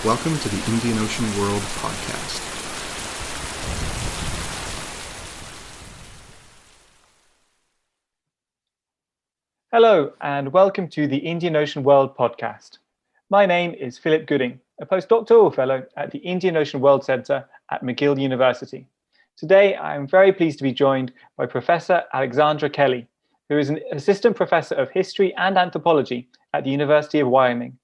Welcome to the Indian Ocean World podcast. Hello, and welcome to the Indian Ocean World podcast. My name is Philip Gooding, a postdoctoral fellow at the Indian Ocean World Centre at McGill University. Today, I am very pleased to be joined by Professor Alexandra Kelly, who is an assistant professor of history and anthropology at the University of Wyoming.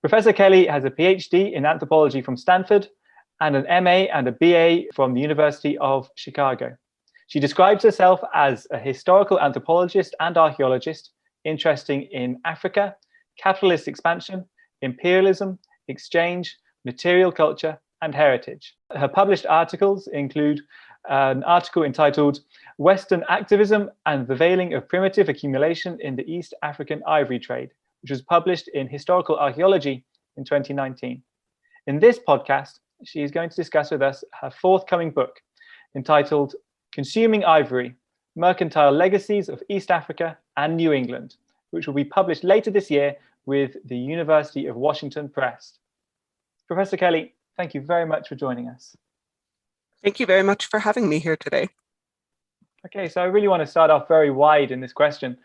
Professor Kelly has a PhD in anthropology from Stanford and an MA and a BA from the University of Chicago. She describes herself as a historical anthropologist and archaeologist interested in Africa, capitalist expansion, imperialism, exchange, material culture, and heritage. Her published articles include an article entitled Western Activism and the Veiling of Primitive Accumulation in the East African Ivory Trade, which was published in Historical Archaeology in 2019. In this podcast, she is going to discuss with us her forthcoming book entitled Consuming Ivory, Mercantile Legacies of East Africa and New England, which will be published later this year with the University of Washington Press. Professor Kelly, thank you very much for joining us. Thank you very much for having me here today. Okay, so I really want to start off very wide in this question.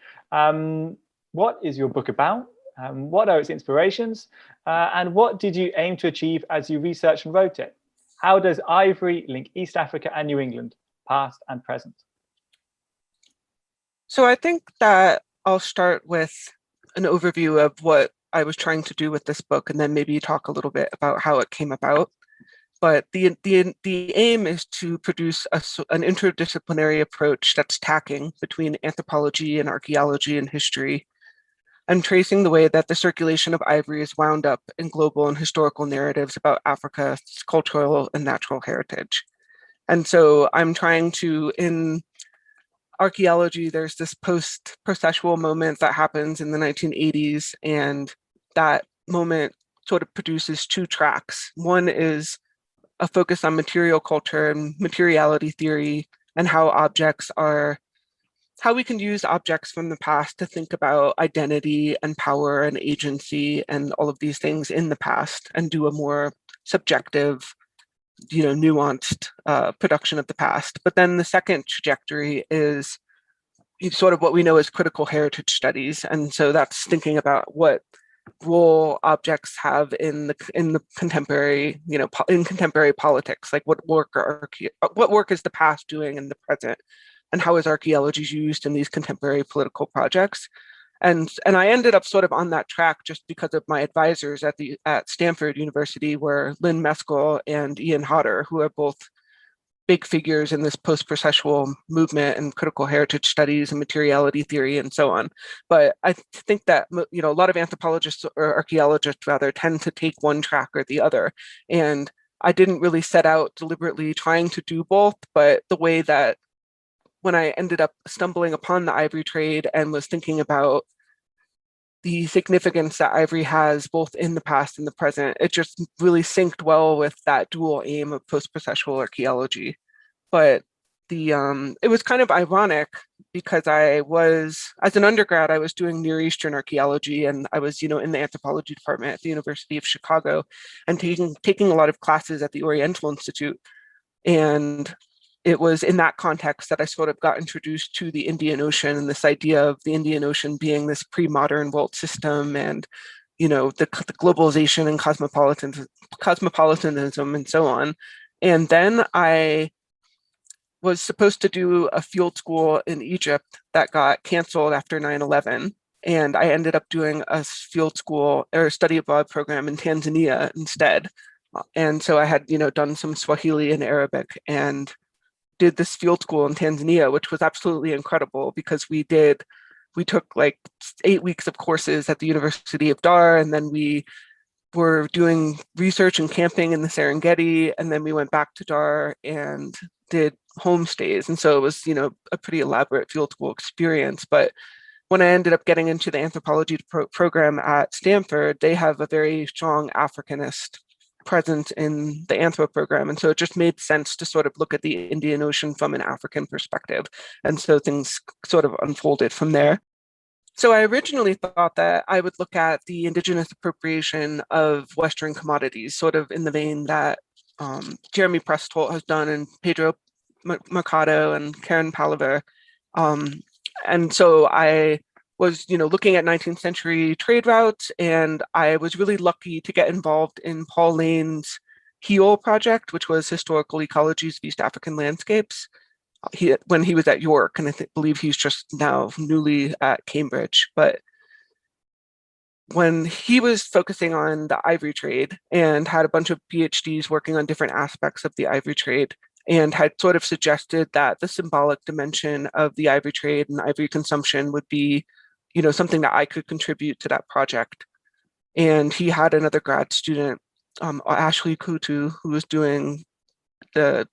What is your book about? What are its inspirations? And what did you aim to achieve as you researched and wrote it? How does ivory link East Africa and New England, past and present? So I think that I'll start with an overview of what I was trying to do with this book, and then maybe talk a little bit about how it came about. But the aim is to produce an interdisciplinary approach that's tacking between anthropology and archaeology and history, and tracing the way that the circulation of ivory is wound up in global and historical narratives about Africa's cultural and natural heritage. And so I'm trying to, in archaeology, there's this post-processual moment that happens in the 1980s, and that moment sort of produces two tracks. One is a focus on material culture and materiality theory, and how we can use objects from the past to think about identity and power and agency and all of these things in the past, and do a more subjective, nuanced production of the past. But then the second trajectory is sort of what we know as critical heritage studies. And so that's thinking about what role objects have in the contemporary, in contemporary politics, like what work is the past doing in the present, and how is archaeology used in these contemporary political projects. And I ended up sort of on that track just because of my advisors at Stanford University, were Lynn Meskel and Ian Hodder, who are both big figures in this post-processual movement and critical heritage studies and materiality theory and so on. But I think that a lot of anthropologists, or archaeologists rather, tend to take one track or the other. And I didn't really set out deliberately trying to do both, but the way that when I ended up stumbling upon the ivory trade and was thinking about the significance that ivory has both in the past and the present, it just really synced well with that dual aim of post-processual archaeology. But it was kind of ironic because as an undergrad, I was doing Near Eastern archaeology, and I was, in the anthropology department at the University of Chicago, and taking a lot of classes at the Oriental Institute. And it was in that context that I sort of got introduced to the Indian Ocean, and this idea of the Indian Ocean being this pre-modern world system, and the globalization and cosmopolitanism and so on. And then I was supposed to do a field school in Egypt that got canceled after 9/11. And I ended up doing a field school or study abroad program in Tanzania instead. And so I had, done some Swahili and Arabic, and did this field school in Tanzania, which was absolutely incredible because we took like 8 weeks of courses at the University of Dar, and then we were doing research and camping in the Serengeti, and then we went back to Dar and did homestays. And so it was, a pretty elaborate field school experience. But when I ended up getting into the anthropology program at Stanford, they have a very strong Africanist present in the anthro program. And so it just made sense to sort of look at the Indian Ocean from an African perspective. And so things sort of unfolded from there. So I originally thought that I would look at the indigenous appropriation of Western commodities, sort of in the vein that Jeremy Prestholt has done, and Pedro Mercado and Karen Palaver. And so I was, looking at 19th century trade routes, and I was really lucky to get involved in Paul Lane's HEOL project, which was Historical Ecologies of East African Landscapes, when he was at York, and I believe he's just now newly at Cambridge. But when he was focusing on the ivory trade and had a bunch of PhDs working on different aspects of the ivory trade, and had sort of suggested that the symbolic dimension of the ivory trade and ivory consumption would be, something that I could contribute to that project. And he had another grad student, Ashley Kutu, who was doing the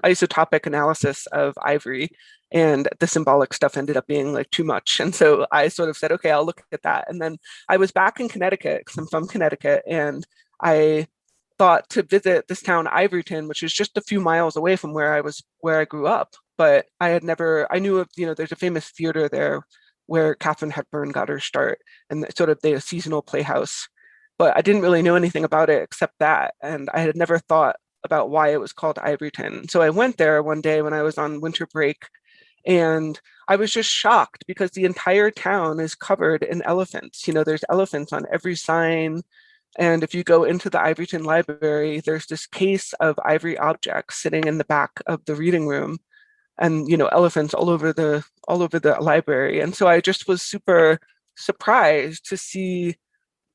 isotopic analysis of ivory, and the symbolic stuff ended up being like too much. And so I sort of said, okay, I'll look at that. And then I was back in Connecticut, because I'm from Connecticut, and I thought to visit this town, Ivoryton, which is just a few miles away from where I grew up. But I knew of, there's a famous theater there where Katharine Hepburn got her start, and sort of the seasonal playhouse. But I didn't really know anything about it except that. And I had never thought about why it was called Ivoryton. So I went there one day when I was on winter break, and I was just shocked because the entire town is covered in elephants. There's elephants on every sign. And if you go into the Ivoryton Library, there's this case of ivory objects sitting in the back of the reading room, and elephants all over the library. And so I just was super surprised to see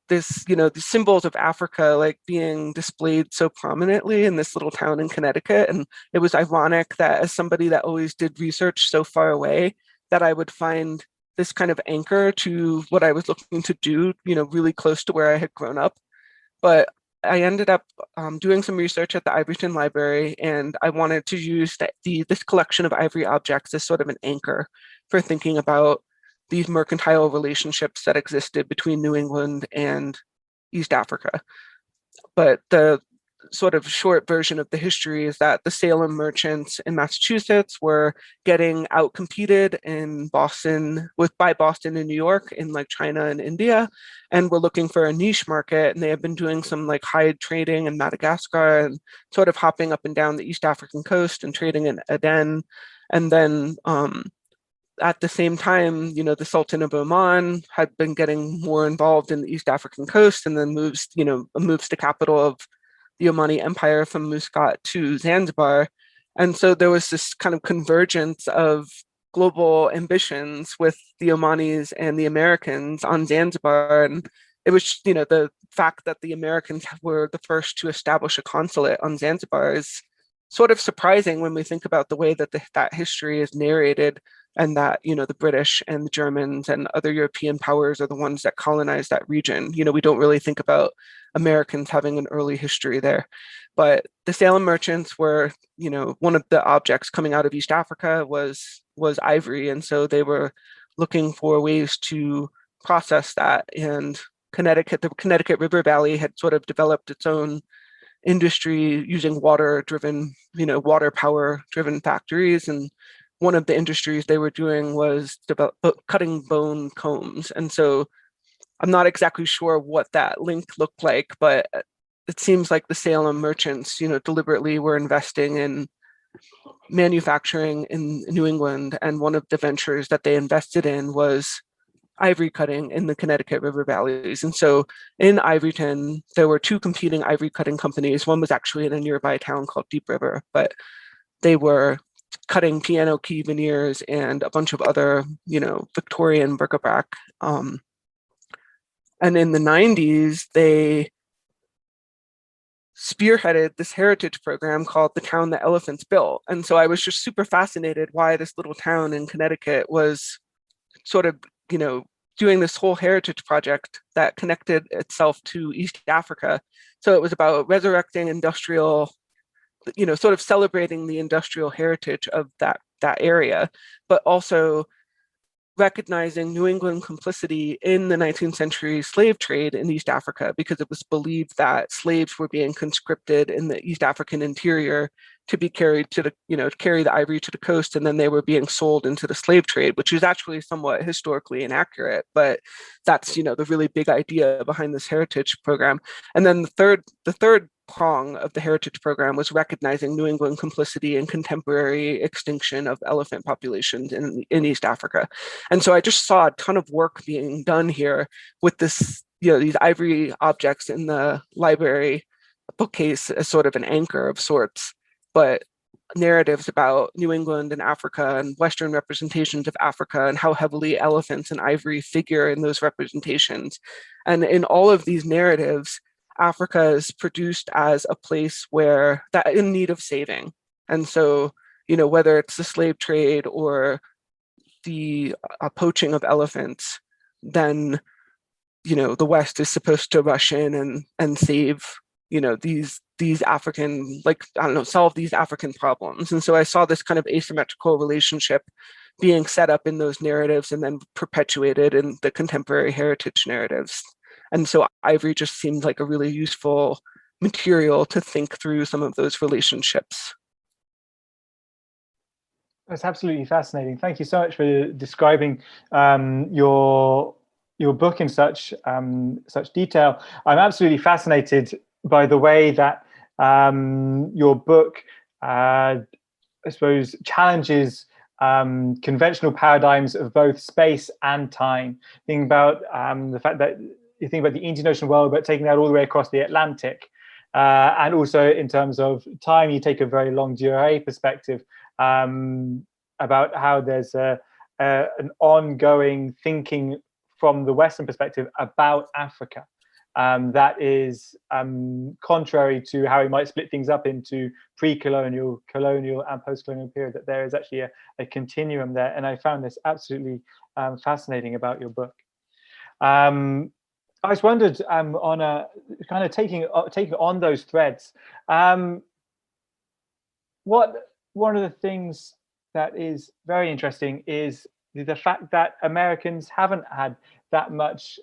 this, the symbols of Africa like being displayed so prominently in this little town in Connecticut. And it was ironic that, as somebody that always did research so far away, that I would find this kind of anchor to what I was looking to do, really close to where I had grown up. But I ended up doing some research at the Ivoryton Library, and I wanted to use this collection of ivory objects as sort of an anchor for thinking about these mercantile relationships that existed between New England and East Africa. But the sort of short version of the history is that the Salem merchants in Massachusetts were getting outcompeted by Boston and New York in like China and India, and were looking for a niche market. And they have been doing some like hide trading in Madagascar, and sort of hopping up and down the East African coast and trading in Aden. And then at the same time, the Sultan of Oman had been getting more involved in the East African coast, and then moves the capital of the Omani Empire from Muscat to Zanzibar. And so there was this kind of convergence of global ambitions with the Omanis and the Americans on Zanzibar. And it was, the fact that the Americans were the first to establish a consulate on Zanzibar is sort of surprising when we think about the way that that history is narrated, and that, the British and the Germans and other European powers are the ones that colonized that region. We don't really think about Americans having an early history there. But the Salem merchants were, one of the objects coming out of East Africa was ivory. And so they were looking for ways to process that. And the Connecticut River Valley had sort of developed its own industry using water power driven factories. And one of the industries they were doing was cutting bone combs. And so I'm not exactly sure what that link looked like, but it seems like the Salem merchants, deliberately were investing in manufacturing in New England. And one of the ventures that they invested in was ivory cutting in the Connecticut River valleys. And so in Ivoryton, there were two competing ivory cutting companies. One was actually in a nearby town called Deep River, but they were cutting piano key veneers and a bunch of other, Victorian bric-a-brac. And in the 90s, they spearheaded this heritage program called The Town That Elephants Built. And so I was just super fascinated why this little town in Connecticut was sort of, doing this whole heritage project that connected itself to East Africa. So it was about resurrecting industrial, sort of celebrating the industrial heritage of that area, but also recognizing New England complicity in the 19th century slave trade in East Africa, because it was believed that slaves were being conscripted in the East African interior to be carried to the, carry the ivory to the coast, and then they were being sold into the slave trade, which is actually somewhat historically inaccurate, but that's, the really big idea behind this heritage program. And then the third prong of the heritage program was recognizing New England complicity in contemporary extinction of elephant populations in East Africa. And so I just saw a ton of work being done here with this, these ivory objects in the library bookcase as sort of an anchor of sorts, but narratives about New England and Africa and Western representations of Africa and how heavily elephants and ivory figure in those representations. And in all of these narratives, Africa is produced as a place where that in need of saving. And so, whether it's the slave trade or the poaching of elephants, then, the West is supposed to rush in and save, these African, solve these African problems. And so I saw this kind of asymmetrical relationship being set up in those narratives and then perpetuated in the contemporary heritage narratives. And so ivory just seemed like a really useful material to think through some of those relationships. That's absolutely fascinating. Thank you so much for describing your book in such detail. I'm absolutely fascinated by the way that your book, I suppose, challenges conventional paradigms of both space and time. Think about the fact that you think about the Indian Ocean world, but taking that all the way across the Atlantic. And also in terms of time, you take a very longue durée perspective about how there's an ongoing thinking from the Western perspective about Africa. That is contrary to how we might split things up into pre-colonial, colonial, and post-colonial period, that there is actually a continuum there. And I found this absolutely fascinating about your book. I just wondered, on a kind of taking on those threads, one of the things that is very interesting is the fact that Americans haven't had that much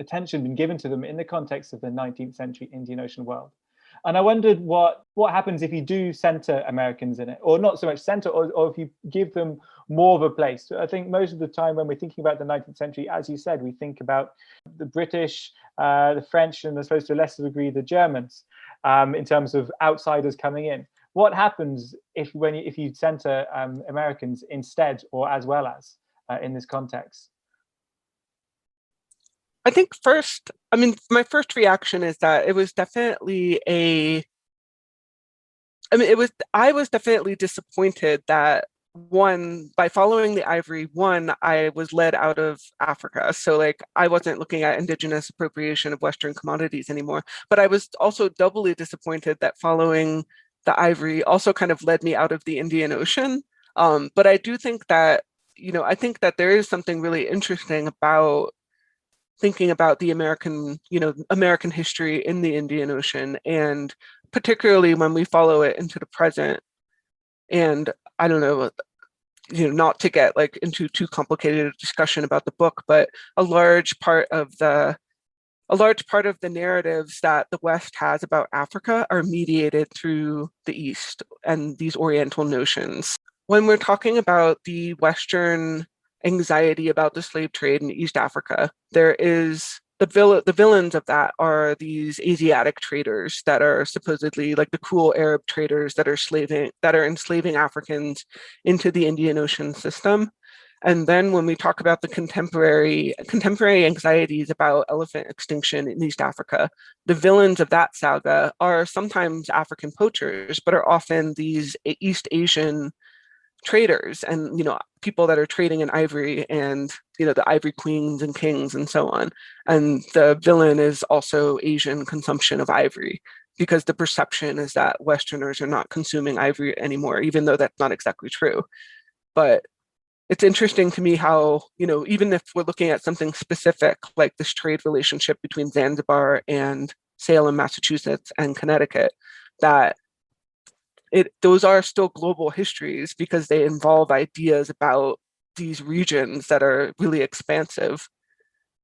attention been given to them in the context of the 19th century Indian Ocean world. And I wondered what happens if you do center Americans in it, or not so much center, or if you give them more of a place. I think most of the time when we're thinking about the 19th century, as you said, we think about the British, the French, and I suppose to a lesser degree the Germans, in terms of outsiders coming in. What happens if you center Americans instead, or as well as in this context? I think my first reaction is that it was definitely I was definitely disappointed that by following the ivory, I was led out of Africa. So I wasn't looking at indigenous appropriation of Western commodities anymore, but I was also doubly disappointed that following the ivory also kind of led me out of the Indian Ocean. But I do think that, I think that there is something really interesting about thinking about the American history in the Indian Ocean, and particularly when we follow it into the present. And I don't know, not to get into too complicated a discussion about the book, but a large part of the narratives that the West has about Africa are mediated through the East and these Oriental notions. When we're talking about the Western anxiety about the slave trade in East Africa, there is the villains of that are these Asiatic traders that are supposedly the cruel Arab traders that are enslaving Africans into the Indian Ocean system. And then when we talk about the contemporary anxieties about elephant extinction in East Africa, the villains of that saga are sometimes African poachers, but are often these East Asian traders and people that are trading in ivory, and the ivory queens and kings and so on. And the villain is also Asian consumption of ivory, because the perception is that Westerners are not consuming ivory anymore, even though that's not exactly true. But it's interesting to me how, even if we're looking at something specific like this trade relationship between Zanzibar and Salem, Massachusetts, and Connecticut, that those are still global histories, because they involve ideas about these regions that are really expansive.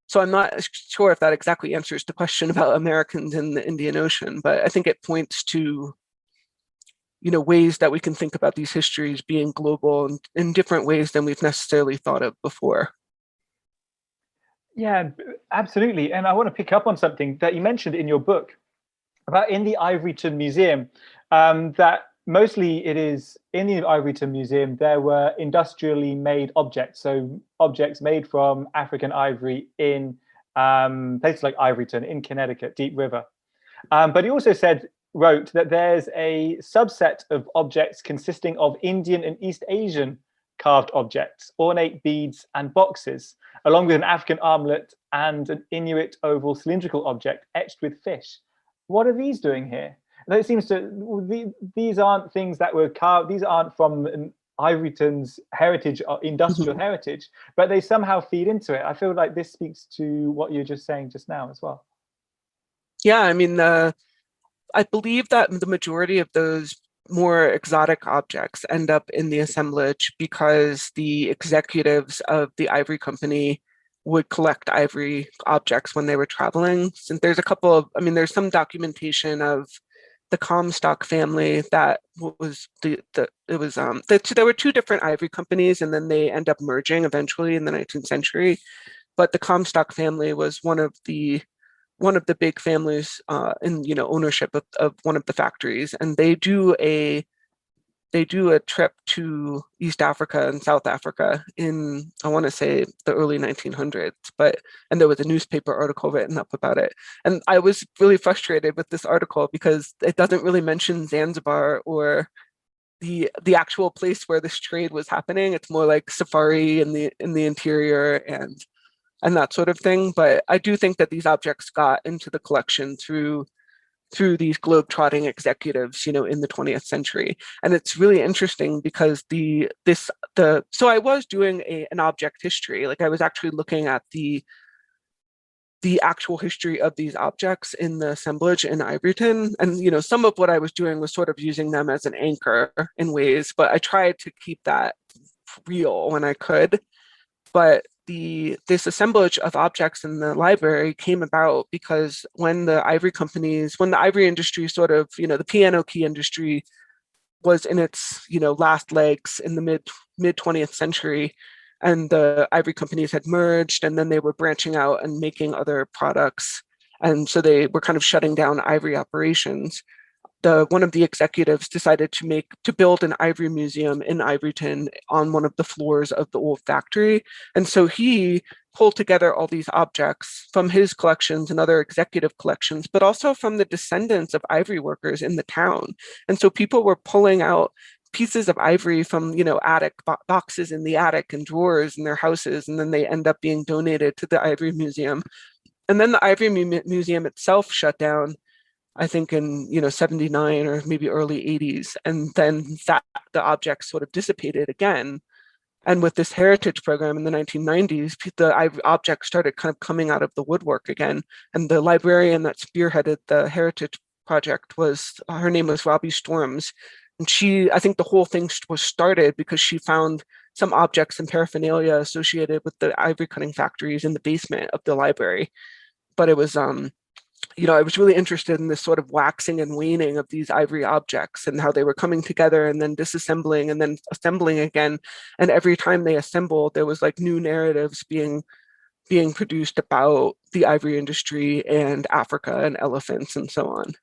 So I'm not sure if that exactly answers the question about Americans in the Indian Ocean, but I think it points to, ways that we can think about these histories being global and in different ways than we've necessarily thought of before. Yeah, absolutely. And I want to pick up on something that you mentioned in your book about in the Ivoryton Museum, that mostly it is in the Ivoryton Museum, there were industrially made objects. So objects made from African ivory in places like Ivoryton in Connecticut, Deep River. But he also wrote that there's a subset of objects consisting of Indian and East Asian carved objects, ornate beads and boxes, along with an African armlet and an Inuit oval cylindrical object etched with fish. What are these doing here? And it seems these aren't things that were carved, these aren't from Ivoryton's heritage or industrial heritage, but they somehow feed into it. I feel like this speaks to what you're just saying just now as well. Yeah, I mean, I believe that the majority of those more exotic objects end up in the assemblage because the executives of the ivory company would collect ivory objects when they were traveling. So there's a couple of, there's some documentation of the Comstock family that was there were two different ivory companies, and then they end up merging eventually in the 19th century. But the Comstock family was one of the big families in ownership of one of the factories, and they do a trip to East Africa and South Africa in, I want to say, the early 1900s. And there was a newspaper article written up about it. And I was really frustrated with this article because it doesn't really mention Zanzibar or the actual place where this trade was happening. It's more like safari in the interior and that sort of thing. But I do think that these objects got into the collection through these globe-trotting executives, in the 20th century. And it's really interesting because so I was doing an object history, like I was actually looking at the actual history of these objects in the assemblage in Ivoryton. And, some of what I was doing was sort of using them as an anchor in ways, but I tried to keep that real when I could. But this assemblage of objects in the library came about because when the ivory industry sort of, the piano key industry was in its, last legs in the mid 20th century, and the ivory companies had merged, and then they were branching out and making other products. And so they were kind of shutting down ivory operations. One of the executives decided to build an ivory museum in Ivoryton on one of the floors of the old factory. And so he pulled together all these objects from his collections and other executive collections, but also from the descendants of ivory workers in the town. And so people were pulling out pieces of ivory from, attic boxes in the attic and drawers in their houses, and then they end up being donated to the Ivory Museum. And then the Ivory Museum itself shut down, I think in 79 or maybe early 80s, and then the objects sort of dissipated again. And with this heritage program in the 1990s, the objects started kind of coming out of the woodwork again. And the librarian that spearheaded the heritage project her name was Robbie Storms. And I think the whole thing was started because she found some objects and paraphernalia associated with the ivory cutting factories in the basement of the library. But it was, I was really interested in this sort of waxing and waning of these ivory objects and how they were coming together and then disassembling and then assembling again. And every time they assembled, there was like new narratives being produced about the ivory industry and Africa and elephants and so on.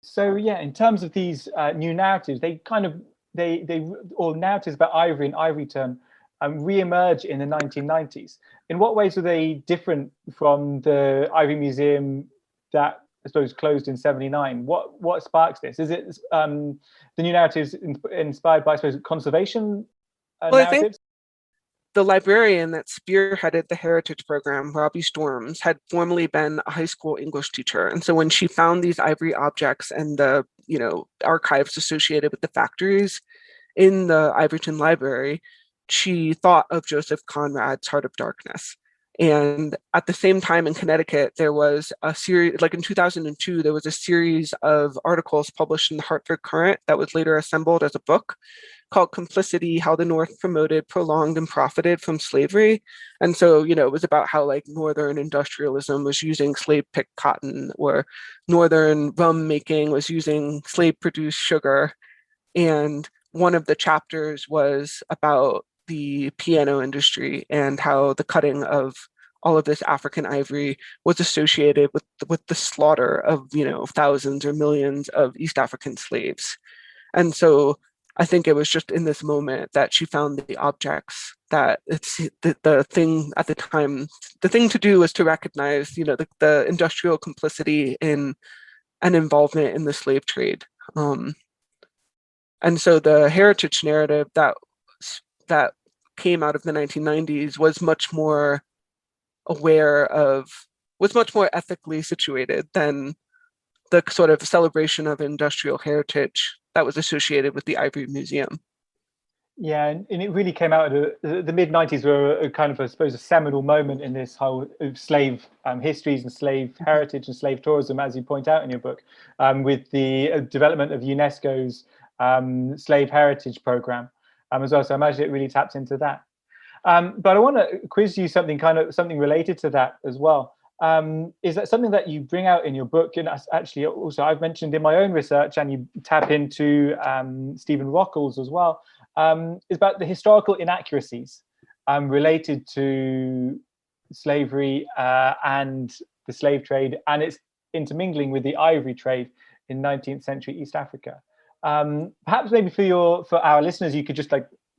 So yeah, in terms of these new narratives, or narratives about ivory and Ivoryton re-emerge in the 1990s. In what ways were they different from the Ivory Museum that I suppose closed in 79? What sparks this? Is it the new narratives inspired by, I suppose, conservation narratives? I think the librarian that spearheaded the heritage program, Robbie Storms, had formerly been a high school English teacher. And so when she found these ivory objects and the archives associated with the factories in the Ivoryton Library, she thought of Joseph Conrad's Heart of Darkness. And at the same time in Connecticut, there was a series, like in 2002, there was a series of articles published in the Hartford Courant that was later assembled as a book called Complicity, How the North Promoted, Prolonged, and Profited from Slavery. And so, it was about how like Northern industrialism was using slave-picked cotton, or Northern rum making was using slave-produced sugar. And one of the chapters was about the piano industry and how the cutting of all of this African ivory was associated with the slaughter of, thousands or millions of East African slaves. And so I think it was just in this moment that she found the objects that it's the thing at the time. The thing to do was to recognize, the industrial complicity in and involvement in the slave trade. And so the heritage narrative that came out of the 1990s was much more ethically situated than the sort of celebration of industrial heritage that was associated with the Ivory Museum. Yeah, and it really came out of the mid-90s were a kind of, I suppose, a seminal moment in this whole slave histories and slave heritage and slave tourism, as you point out in your book, with the development of UNESCO's slave heritage program as well. So I imagine it really taps into that. But I want to quiz you something related to that as well. Is that something that you bring out in your book? And actually also I've mentioned in my own research, and you tap into Stephen Rockall's as well, is about the historical inaccuracies related to slavery and the slave trade and its intermingling with the ivory trade in 19th century East Africa. Perhaps maybe for our listeners, you could just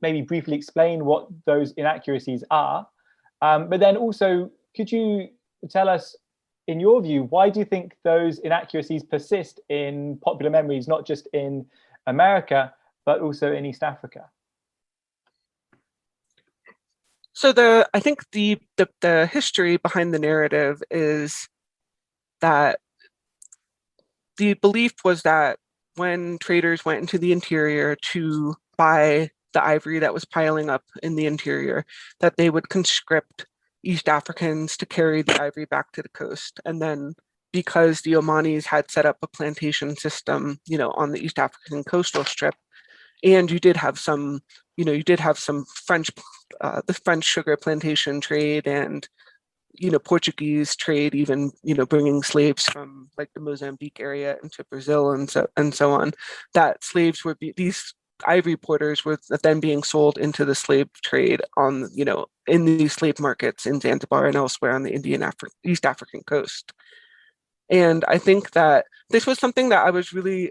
maybe briefly explain what those inaccuracies are. But then also, could you tell us, in your view, why do you think those inaccuracies persist in popular memories, not just in America, but also in East Africa? So I think the history behind the narrative is that the belief was that when traders went into the interior to buy the ivory that was piling up in the interior, that they would conscript East Africans to carry the ivory back to the coast. And then because the Omanis had set up a plantation system, on the East African coastal strip, and you did have some French, the French sugar plantation trade and, Portuguese trade, even, bringing slaves from like the Mozambique area into Brazil and so on, that slaves these ivory porters were then being sold into the slave trade on, in these slave markets in Zanzibar and elsewhere on the East African coast. And I think that this was something that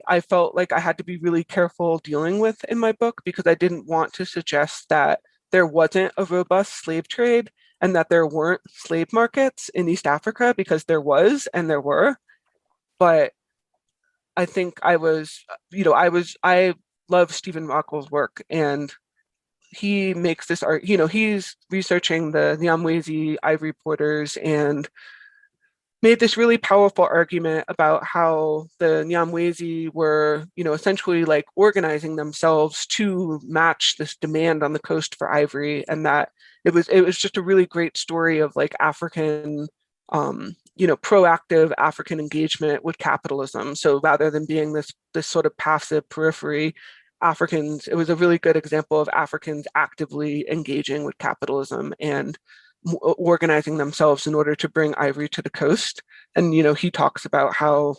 I felt like I had to be really careful dealing with in my book, because I didn't want to suggest that there wasn't a robust slave trade and that there weren't slave markets in East Africa, because there was and there were. But I think I love Stephen Rockall's work, and he makes this art, he's researching the Nyamwezi ivory porters and made this really powerful argument about how the Nyamwezi were, essentially like organizing themselves to match this demand on the coast for ivory, and that it was just a really great story of like African, proactive African engagement with capitalism. So rather than being this sort of passive periphery, it was a really good example of Africans actively engaging with capitalism and organizing themselves in order to bring ivory to the coast. And, he talks about how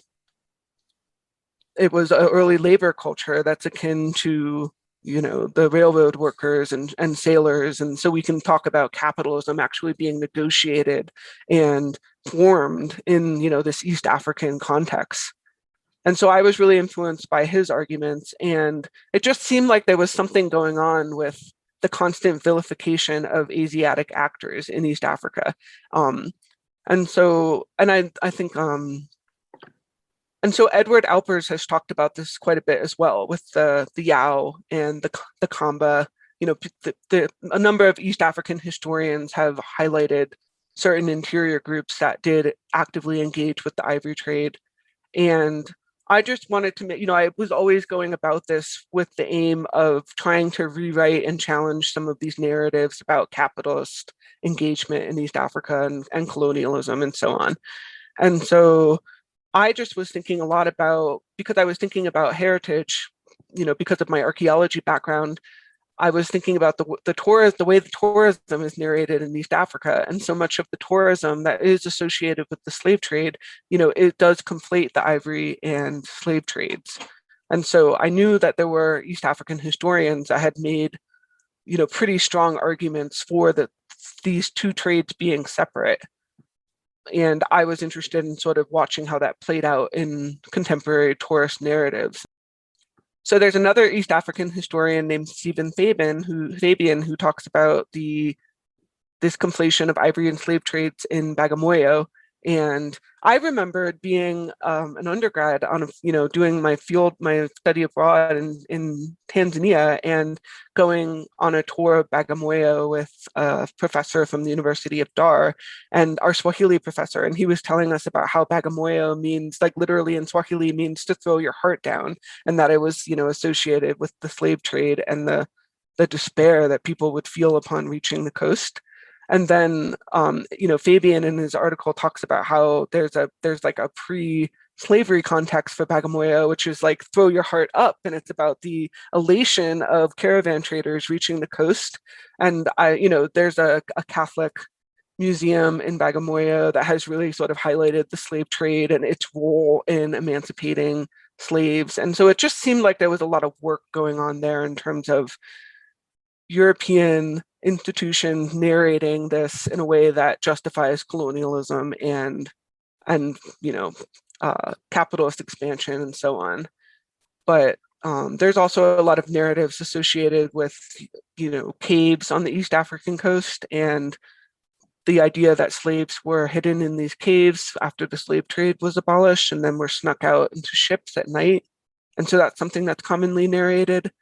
it was an early labor culture that's akin to, the railroad workers and sailors. And so we can talk about capitalism actually being negotiated and formed in, this East African context. And so I was really influenced by his arguments, and it just seemed like there was something going on with the constant vilification of Asiatic actors in East Africa. I think Edward Alpers has talked about this quite a bit as well, with the Yao and the Kamba. A number of East African historians have highlighted certain interior groups that did actively engage with the ivory trade. And I just wanted to make, I was always going about this with the aim of trying to rewrite and challenge some of these narratives about capitalist engagement in East Africa and colonialism and so on. And so I just was thinking a lot about, because I was thinking about heritage, because of my archaeology background, I was thinking about the way the tourism is narrated in East Africa, and so much of the tourism that is associated with the slave trade, it does conflate the ivory and slave trades. And so I knew that there were East African historians that had made, pretty strong arguments for these two trades being separate. And I was interested in sort of watching how that played out in contemporary tourist narratives. So there's another East African historian named Stephen Fabian who talks about this conflation of ivory and slave trades in Bagamoyo. And I remembered being an undergrad doing my study abroad in Tanzania and going on a tour of Bagamoyo with a professor from the University of Dar and our Swahili professor. And he was telling us about how Bagamoyo means, like literally in Swahili, means to throw your heart down, and that it was, associated with the slave trade and the despair that people would feel upon reaching the coast. And then, Fabian in his article talks about how there's like a pre-slavery context for Bagamoyo, which is like throw your heart up, and it's about the elation of caravan traders reaching the coast. And there's a Catholic museum in Bagamoyo that has really sort of highlighted the slave trade and its role in emancipating slaves. And so it just seemed like there was a lot of work going on there in terms of European institutions narrating this in a way that justifies colonialism and capitalist expansion and so on. But there's also a lot of narratives associated with caves on the East African coast, and the idea that slaves were hidden in these caves after the slave trade was abolished and then were snuck out into ships at night. And so that's something that's commonly narrated.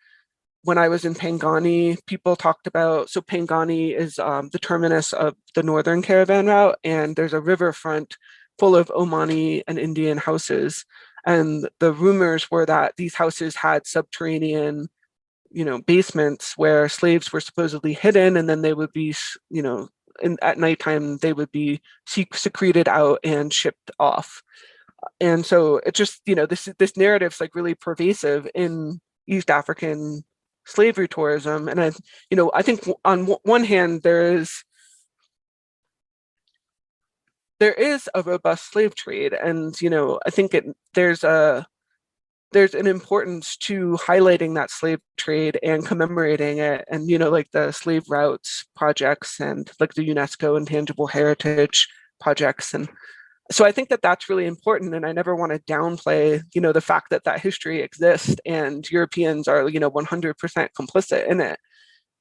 When I was in Pangani, people talked about, so Pangani is the terminus of the northern caravan route, and there's a riverfront full of Omani and Indian houses. And the rumors were that these houses had subterranean, basements where slaves were supposedly hidden, and then they would be, at nighttime, they would be secreted out and shipped off. And so it just, this narrative's like really pervasive in East African slavery tourism. And I think on one hand, there is a robust slave trade, and I think there's an importance to highlighting that slave trade and commemorating it, and like the slave routes projects and like the UNESCO intangible heritage projects. And so I think that that's really important, and I never want to downplay, the fact that history exists and Europeans are, 100% complicit in it.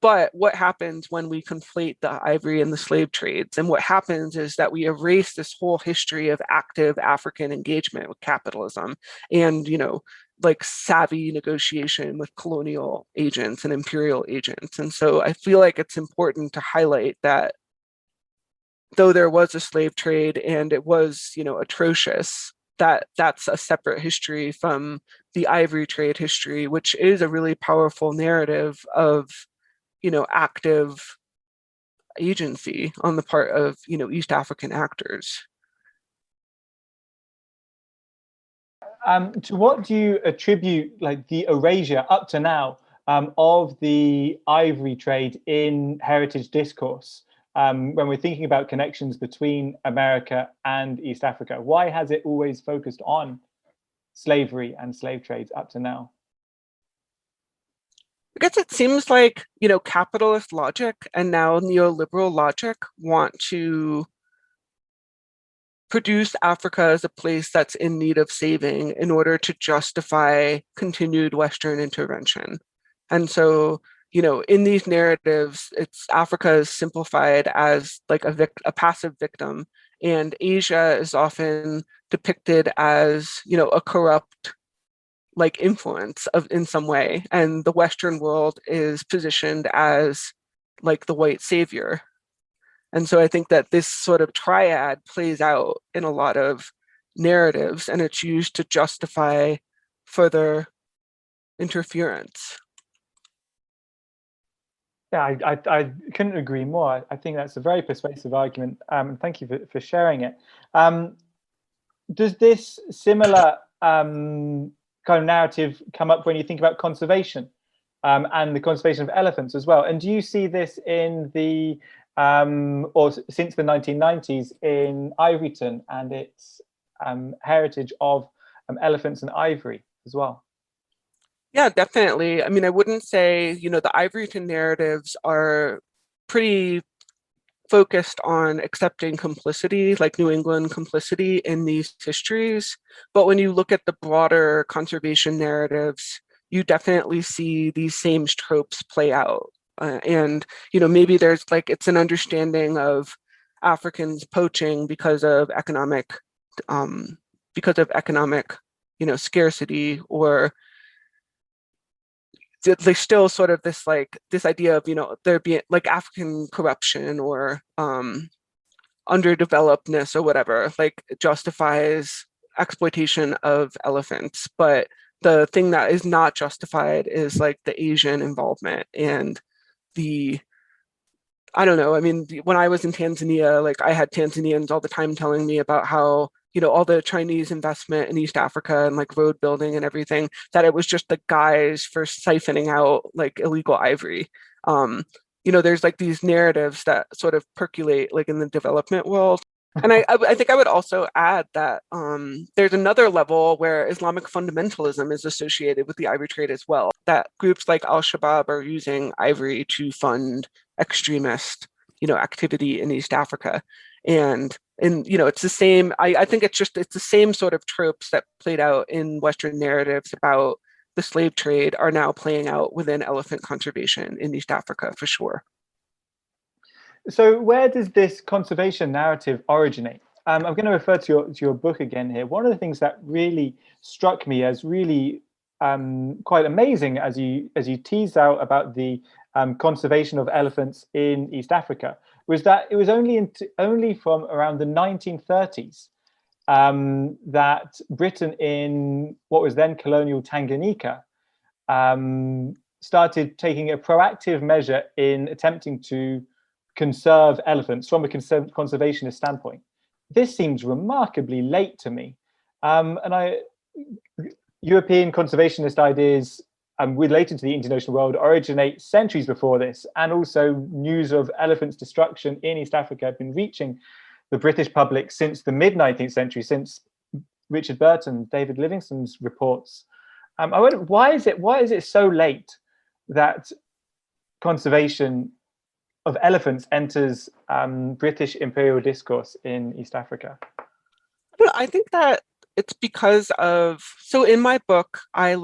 But what happens when we conflate the ivory and the slave trades? And what happens is that we erase this whole history of active African engagement with capitalism and, like savvy negotiation with colonial agents and imperial agents. And so I feel like it's important to highlight that though there was a slave trade and it was, atrocious, that's a separate history from the ivory trade history, which is a really powerful narrative of, active agency on the part of, East African actors. To what do you attribute like the erasure up to now of the ivory trade in heritage discourse? When we're thinking about connections between America and East Africa, why has it always focused on slavery and slave trades up to now? I guess it seems like, capitalist logic and now neoliberal logic want to produce Africa as a place that's in need of saving in order to justify continued Western intervention. And so, in these narratives, Africa is simplified as like a passive victim, and Asia is often depicted as, a corrupt like influence in some way, and the Western world is positioned as like the white savior. And so I think that this sort of triad plays out in a lot of narratives, and it's used to justify further interference. Yeah, I couldn't agree more. I think that's a very persuasive argument. And thank you for sharing it. Does this similar kind of narrative come up when you think about conservation and the conservation of elephants as well? And do you see this in the or since the 1990s in Ivoryton and its heritage of elephants and ivory as well? Yeah, definitely. I mean, I wouldn't say, the Ivoryton narratives are pretty focused on accepting complicity, like New England complicity in these histories. But when you look at the broader conservation narratives, you definitely see these same tropes play out. And, maybe there's it's an understanding of Africans poaching because of economic, scarcity, or there's still sort of this idea of there being African corruption or underdevelopedness or whatever justifies exploitation of elephants. But the thing that is not justified is the Asian involvement and I don't know. I mean, when I was in Tanzania, I had Tanzanians all the time telling me about how, all the Chinese investment in East Africa and road building and everything, that it was just the guise for siphoning out illegal ivory. There's these narratives that sort of percolate in the development world. And I think I would also add that there's another level where Islamic fundamentalism is associated with the ivory trade as well, that groups like Al-Shabaab are using ivory to fund extremist, activity in East Africa. And it's the same, I think it's the same sort of tropes that played out in Western narratives about the slave trade are now playing out within elephant conservation in East Africa, for sure. So where does this conservation narrative originate? I'm going to refer to your book again here. One of the things that really struck me as really quite amazing as you teased out about the conservation of elephants in East Africa was that it was only from around the 1930s that Britain in what was then colonial Tanganyika started taking a proactive measure in attempting to conserve elephants from a conservationist standpoint. This seems remarkably late to me. European conservationist ideas related to the Indian Ocean world originate centuries before this, and also news of elephants' destruction in East Africa have been reaching the British public since the mid-19th century, since Richard Burton, David Livingstone's reports. I wonder, why is it so late that conservation of elephants enters British imperial discourse in East Africa? I think that it's because of, so in my book, I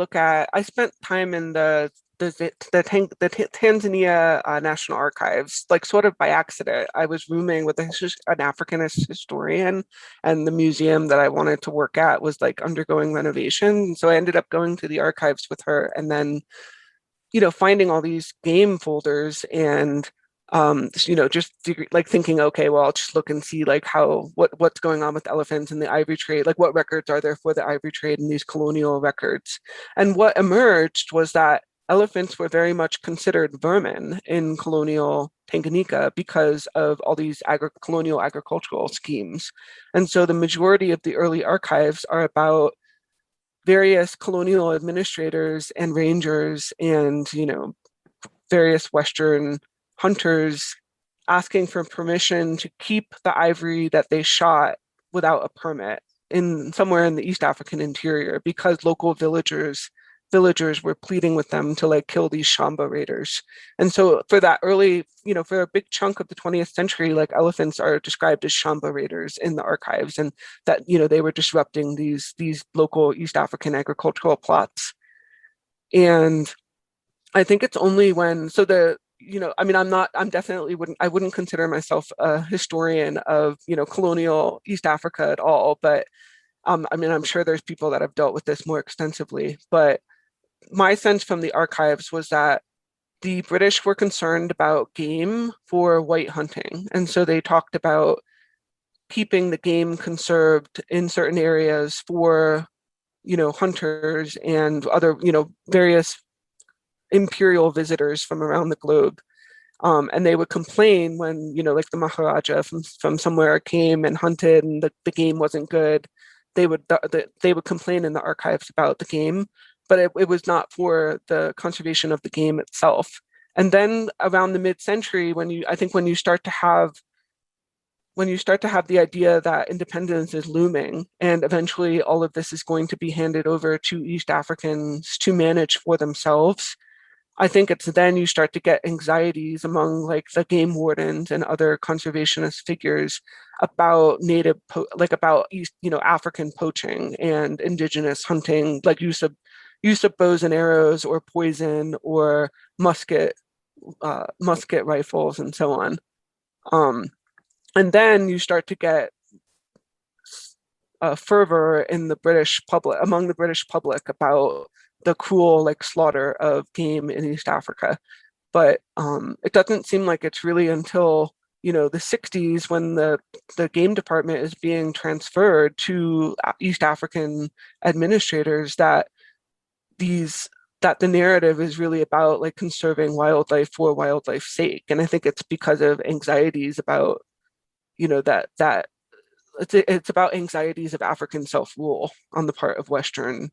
spent time in the Tanzania National Archives, sort of by accident. I was rooming with an Africanist historian, and the museum that I wanted to work at was undergoing renovation. So I ended up going to the archives with her, and then, finding all these game folders and just thinking, okay, well, I'll just look and see what's going on with elephants and the ivory trade, what records are there for the ivory trade and these colonial records. And what emerged was that elephants were very much considered vermin in colonial Tanganyika because of all these colonial agricultural schemes. And so the majority of the early archives are about various colonial administrators and rangers and, various Western hunters asking for permission to keep the ivory that they shot without a permit somewhere in the East African interior, because local villagers were pleading with them to kill these Shamba raiders. And so for that early, for a big chunk of the 20th century, elephants are described as Shamba raiders in the archives, and that, they were disrupting these local East African agricultural plots. And I think it's only when, I wouldn't consider myself a historian of, colonial East Africa at all, but I'm sure there's people that have dealt with this more extensively. But my sense from the archives was that the British were concerned about game for white hunting. And so they talked about keeping the game conserved in certain areas for, hunters and other, various imperial visitors from around the globe. And they would complain when, like the Maharaja from somewhere came and hunted and the game wasn't good. They would complain in the archives about the game, but it was not for the conservation of the game itself. And then around the mid-century, when you start to have the idea that independence is looming and eventually all of this is going to be handed over to East Africans to manage for themselves, I think it's then you start to get anxieties among like the game wardens and other conservationist figures about about African poaching and indigenous hunting, like use of bows and arrows or poison or musket rifles and so on. And then you start to get fervor in the British public, among the British public, about the cruel slaughter of game in East Africa. But it doesn't seem like it's really until the 60s when the game department is being transferred to East African administrators that the narrative is really about conserving wildlife for wildlife's sake. And I think it's because of anxieties about that it's about anxieties of African self-rule on the part of Western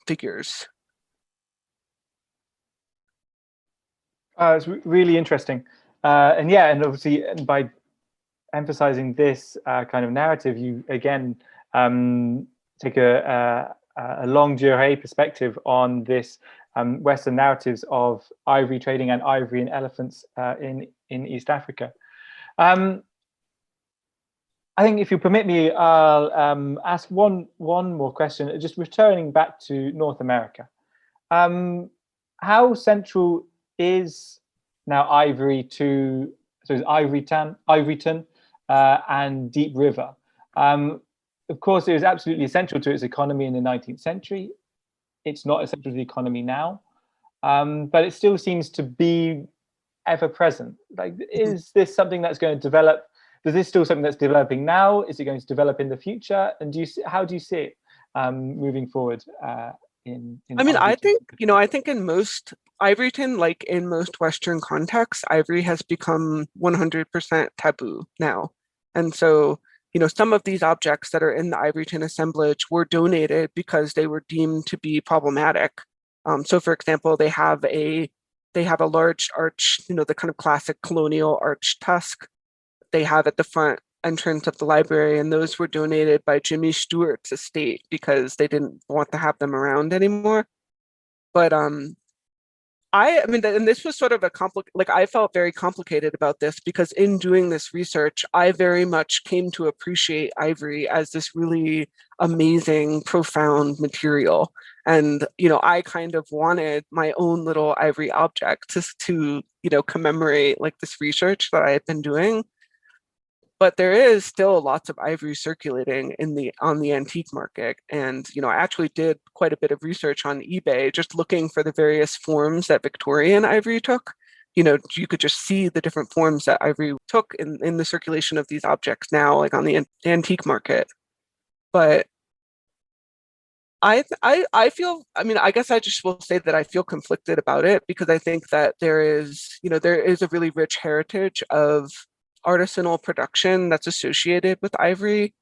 figures. It's really interesting. And obviously by emphasizing this kind of narrative, you again take a longue durée perspective on this Western narratives of ivory trading and ivory and elephants in East Africa. I think if you permit me, I'll ask one more question, just returning back to North America. How central is now ivory to Ivoryton and Deep River? Of course, it was absolutely essential to its economy in the 19th century. It's not essential to the economy now, but it still seems to be ever present. Is this something that's going to develop? Is this still something that's developing now? Is it going to develop in the future? And how do you see it moving forward? I think in most Ivoryton, like in most Western contexts, ivory has become 100% taboo now. And so, some of these objects that are in the Ivoryton assemblage were donated because they were deemed to be problematic. So for example, they have a large arch, the kind of classic colonial arch tusk they have at the front entrance of the library, and those were donated by Jimmy Stewart's estate because they didn't want to have them around anymore. But and this was sort of I felt very complicated about this because in doing this research, I very much came to appreciate ivory as this really amazing, profound material. And, I kind of wanted my own little ivory object to commemorate this research that I had been doing. But there is still lots of ivory circulating on the antique market. And, I actually did quite a bit of research on eBay, just looking for the various forms that Victorian ivory took. You could just see the different forms that ivory took in the circulation of these objects now, on the antique market. But I feel, I guess I just will say that I feel conflicted about it because I think that there is a really rich heritage of artisanal production that's associated with ivory.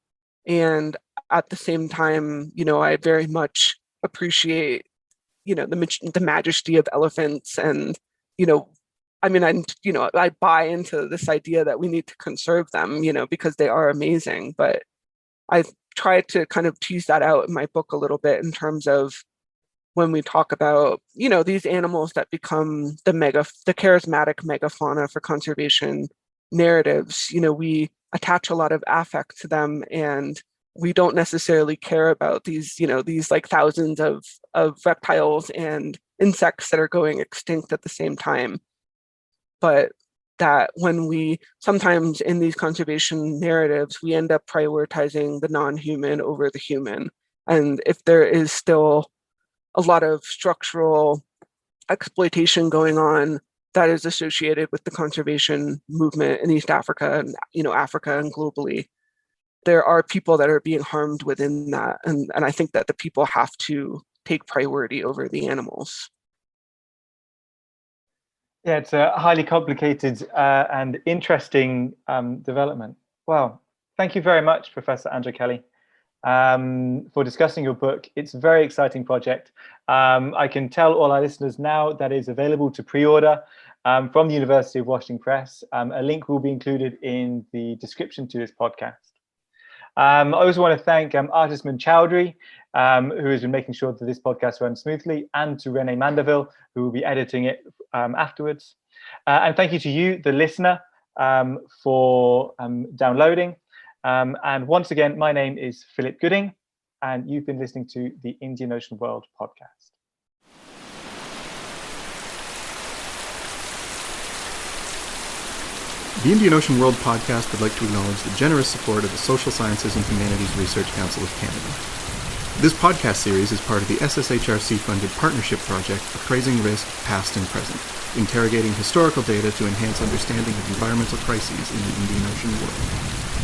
And at the same time, I very much appreciate, the majesty of elephants. And, I buy into this idea that we need to conserve them, because they are amazing. But I tried to kind of tease that out in my book a little bit in terms of when we talk about, these animals that become the charismatic megafauna for conservation narratives, we attach a lot of affect to them, and we don't necessarily care about these thousands of reptiles and insects that are going extinct at the same time. But that when we sometimes in these conservation narratives, we end up prioritizing the non-human over the human. And if there is still a lot of structural exploitation going on that is associated with the conservation movement in East Africa and, Africa and globally. There are people that are being harmed within that. And I think that the people have to take priority over the animals. Yeah, it's a highly complicated and interesting development. Well, thank you very much, Professor Andra Kelly, for discussing your book. It's a very exciting project. I can tell all our listeners now that it's available to pre-order from the University of Washington Press. A link will be included in the description to this podcast. I also want to thank Archisman Chaudhuri, who has been making sure that this podcast runs smoothly, and to Renée Manderville, who will be editing it afterwards. And thank you to you, the listener, for downloading. And once again, my name is Philip Gooding, and you've been listening to the Indian Ocean World podcast. The Indian Ocean World podcast would like to acknowledge the generous support of the Social Sciences and Humanities Research Council of Canada. This podcast series is part of the SSHRC-funded partnership project Appraising Risk, Past and Present, interrogating historical data to enhance understanding of environmental crises in the Indian Ocean world.